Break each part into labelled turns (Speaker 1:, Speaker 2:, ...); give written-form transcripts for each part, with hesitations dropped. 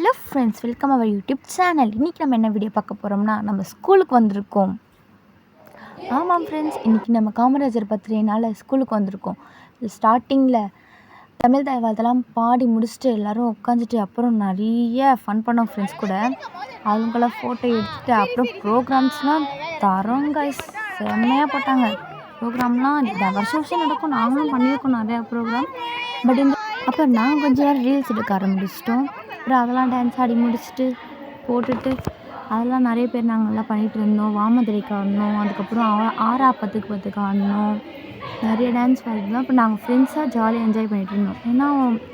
Speaker 1: Hello friends, welcome our YouTube channel. இன்றைக்கி நம்ம என்ன வீடியோ பார்க்க போகிறோம்னா, நம்ம ஸ்கூலுக்கு வந்திருக்கோம். ஆமாம் ஃப்ரெண்ட்ஸ், இன்றைக்கி நம்ம காமராஜர் பர்த்டேனால் ஸ்கூலுக்கு வந்திருக்கோம். ஸ்டார்டிங்கில் தமிழ் தாய்வாழ்த்தெல்லாம் பாடி முடிச்சுட்டு எல்லோரும் உட்காந்துட்டு அப்புறம் நிறைய ஃபன் பண்ணோம் ஃப்ரெண்ட்ஸ் கூட. அவங்களாம் ஃபோட்டோ எடுத்துகிட்டு அப்புறம் ப்ரோக்ராம்ஸ்லாம் தரோம் கைஸ், செம்மையாக போட்டாங்க. ப்ரோக்ராம்லாம் வருஷம் நடக்கும். நாங்களும் பண்ணியிருக்கோம் நிறையா ப்ரோக்ராம். பட் அப்புறம் நாங்கள் கொஞ்சம் நேரம் ரீல்ஸ் எடுக்க ஆரம்பிச்சிட்டோம். அப்புறம் அதெல்லாம் டான்ஸ் ஆடி முடிச்சுட்டு போட்டுட்டு அதெல்லாம் நிறைய பேர் நாங்கள் நல்லா பண்ணிகிட்டு இருந்தோம். வாமதிரைக்கு ஆடினோம், அதுக்கப்புறம் ஆறா பத்துக்கு ஆடினோம், நிறைய டான்ஸ் ஆடினோம். அப்புறம் நாங்கள் ஃப்ரெண்ட்ஸாக ஜாலியாக என்ஜாய் பண்ணிகிட்டு இருந்தோம். ஏன்னா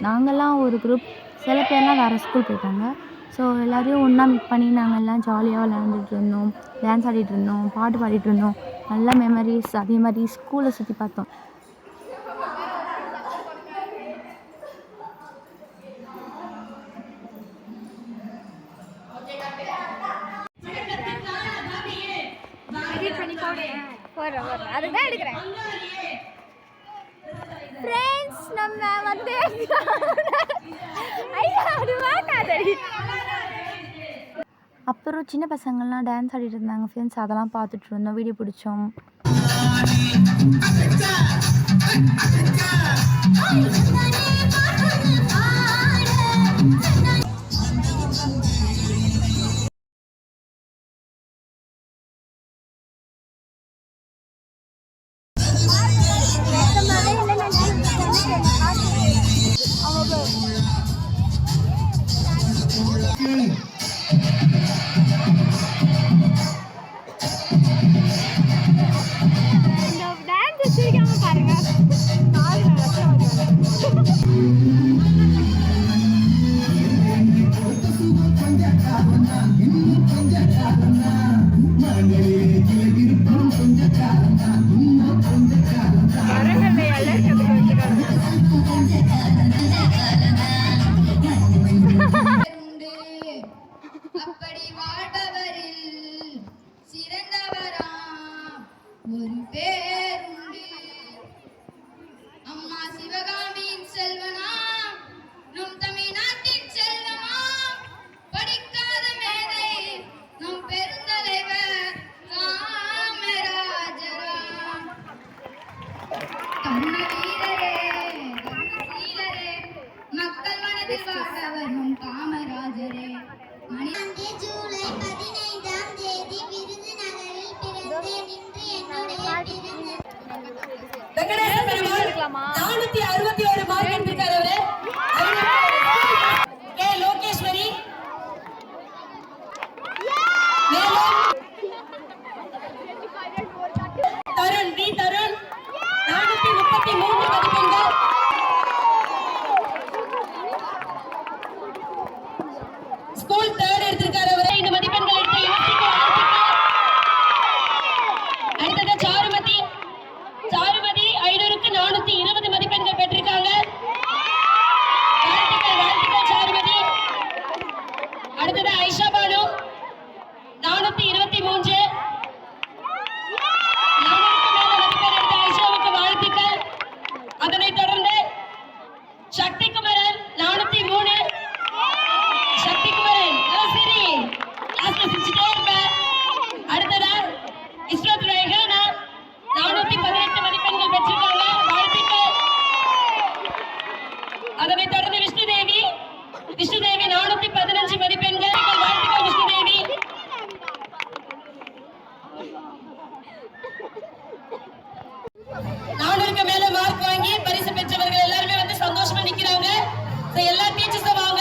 Speaker 1: நாங்கள்லாம் ஒரு குரூப், சில பேர்லாம் வேறு ஸ்கூல் போயிட்டாங்க. ஸோ எல்லோரையும் ஒன்றா மீட் பண்ணி நாங்கள் எல்லாம் ஜாலியாக விளையாண்டுட்டு இருந்தோம், டான்ஸ் ஆடிட்டு இருந்தோம், பாட்டு பாடிட்டு இருந்தோம். நல்ல மெமரிஸ். அதே மாதிரி ஸ்கூலை சுற்றி பார்த்தோம்.
Speaker 2: அதுதான் எடுக்கிறேன் ஃப்ரெண்ட்ஸ். நம்ம வந்து
Speaker 1: அப்புறம் சின்ன பசங்கள்லாம் டான்ஸ் ஆடிட்டு இருந்தாங்க ஃப்ரெண்ட்ஸ். அதெல்லாம் பார்த்துட்டு இருந்தோம், வீடியோ பிடிச்சோம்.
Speaker 3: அப்படி வாழ்பவரில் சிறந்தவராம் ஒரு பேருண்டு. அம்மா சிவகாமியின் செல்வனாம், நம் தமிழ்நாட்டின் செல்வமாம், படிக்காத மேதை நம் பெருந்தலைவர் காமராஜராம். கண்ண வீரரே, கண்ணசீலரே, மக்கள் மனதில் வாழ்ந்தவர் நம் காமராஜரே.
Speaker 4: ஜூலை 15ஆம் தேதி விருதுநகரில் பிறந்தேன். இன்று என்னுடைய
Speaker 5: வெங்கடேச பெருமாள் 461 மார்க் எடுத்திருக்காரு. கே லோகேஸ்வரி, தருண் வி தருண் 433 மதிப்பெண்கள். ஸ்கூல் தேர்ட் எடுத்திருக்காரு அவரு. இந்த மதிப்பெண்கள் எடுத்து அடுத்தது சாருமதி 500க்கு 420 மதிப்பெண்கள் பெற்றிருக்காங்க. வாழ்த்துக்கள் சாருமதி. அடுத்தது ஐஷா பானு 423. 400க்கு மேல மதிப்பெண் எடுத்த ஐஷாவுக்கு வாழ்த்துக்கள். அதனைத் தொடர்ந்து சக்தி குமரன் 403. சக்தி குமரன் சரி கிளாஸ்ல சிரிச்சுட்டே இருப்பேன். அடுத்ததா இஸ்ரத் ரேஹானா 418 மதிப்பெண்கள் பெற்றிருக்காங்க. வாழ்த்துக்கள். அதனைத் தொடர்ந்து விஷ்ணுதேவி 415 மதிப்பெண்கள். வாழ்த்துக்கள் விஷ்ணுதேவி. நானூறுக்கு மேல மார்க் வாங்கி பரிசு பெற்றவர்கள் எல்லாருமே வந்து சந்தோஷமா நிக்கிறாங்க. எல்லா டீச்சர்ஸும் வாங்க.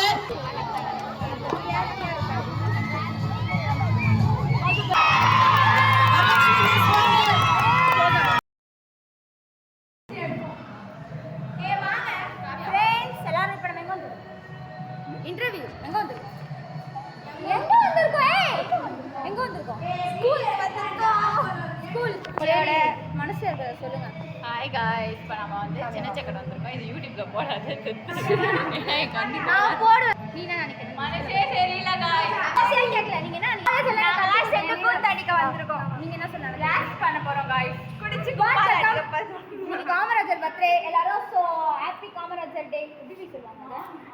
Speaker 2: இன்டர்வியூ எங்க வந்திருக்கோம்? ஸ்கூல் உங்களோட மனசு சொல்லுங்க.
Speaker 6: ஹாய் காய்ஸ், இப்போ நம்ம வந்து சின்ன சக்கரை வந்திருக்கோம். இது யூடியூப்ல போடாது,
Speaker 2: கண்டிப்பா போடுவேன். நீ என்ன நினைக்கிறீங்க?
Speaker 6: மனசே சரியில்லை காய்ஸ்.
Speaker 2: கேட்கல. நீங்க என்ன தடிக்க வந்திருக்கோம்? நீங்க என்ன சொன்னாங்க?
Speaker 6: டான்ஸ் பண்ண போறோம் காய்ஸ். குடிச்சு
Speaker 2: காமராஜர் பர்த்டே எல்லாரும். ஸோ ஹாப்பி காமராஜர் டே. எப்படி சொல்லுவாங்க?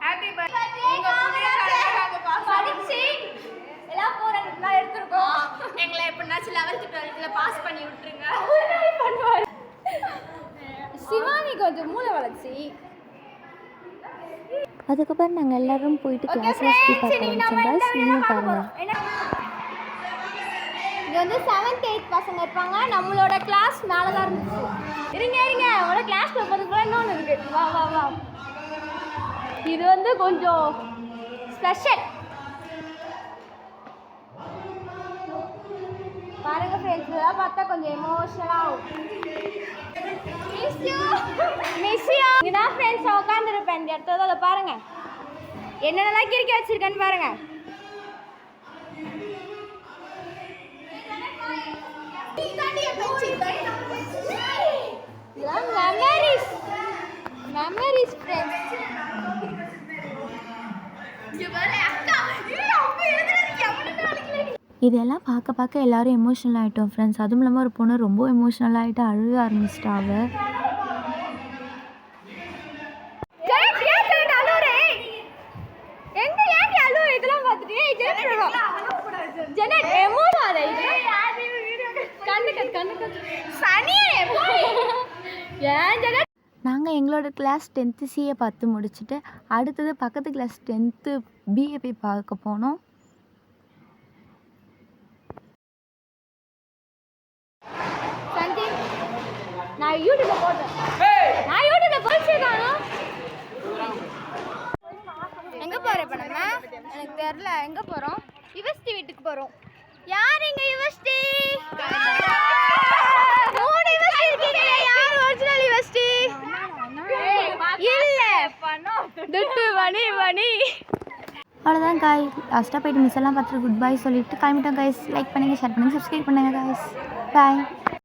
Speaker 6: Happy birthday. உங்க புதிய
Speaker 2: வந்திருக்கோம். எங்களை எப்படினாச்சும் 11th 12th பாஸ் பண்ணி விட்டுருங்க. சிவானி கொஞ்சம் மூளை வளர்ச்சி.
Speaker 1: அதுக்கப்புறம் நாங்கள் எல்லோரும் போயிட்டு கிளாஸில் சுற்றி பார்க்க ஆரம்பிச்சோம் guys. நீங்களும் பாருங்கள்.
Speaker 2: இங்க வந்து 7th 8th பசங்க இருப்பாங்க. நம்மளோட கிளாஸ் மேலே தான் இருந்துச்சு. இருங்க உங்களோட கிளாஸ்ல போகிறதுக்குள்ள இன்னொன்று இருக்கு. வா வா வா. இது வந்து கொஞ்சம் ஸ்பெஷல். பாருங்க ஃப்ரெண்ட்ஸ், இதெல்லாம் பார்த்தா கொஞ்சம் எமோஷனலாக ஆகும். Miss you. இங்கதான் ஃப்ரெண்ட்ஸ் உட்காந்துருப்பேன் இந்த இடத்துல. அதை பாருங்க என்னென்னலாம் கிறுக்கி வச்சிருக்கேன்னு பாருங்க. Memories memories friends.
Speaker 1: இதெல்லாம் பார்க்க எல்லோரும் எமோஷ்னல் ஆகிட்டோம் ஃப்ரெண்ட்ஸ். அதுவும் இல்லாமல் ஒரு பொண்ணு ரொம்ப எமோஷ்னல் ஆகிட்டு அழுக ஆரம்பிச்சிட்டாங்க. நாங்கள் எங்களோட கிளாஸ் 10th சிஏ பார்த்து முடிச்சுட்டு அடுத்தது பக்கத்து கிளாஸ் 10th பிஏ போய் பார்க்க போனோம்.
Speaker 2: நான் யூடியூப்ல போட்டேன். எங்க போறோம் இப்ப நம்ம? எனக்கு தெரியல. எங்க போறோம்? யுவஸ்டி வீட்டுக்கு போறோம். யார் இங்க யுவஸ்டி? மூணு யுவஸ்டி இருக்கீங்க. யார் ஒரிஜினல் யுவஸ்டி? இல்ல துட்டு மணி.
Speaker 1: அவ்வளோதான் காய். லாஸ்ட்டாக போயிட்டு மிஸ் எல்லாம் பார்த்துட்டு குட் பை சொல்லிட்டு கிளம்பிட்டோம் கைஸ். லைக் பண்ணுங்கள், ஷேர் பண்ணுங்கள், சப்ஸ்கிரைப் பண்ணுங்கள் கைஸ். பாய்.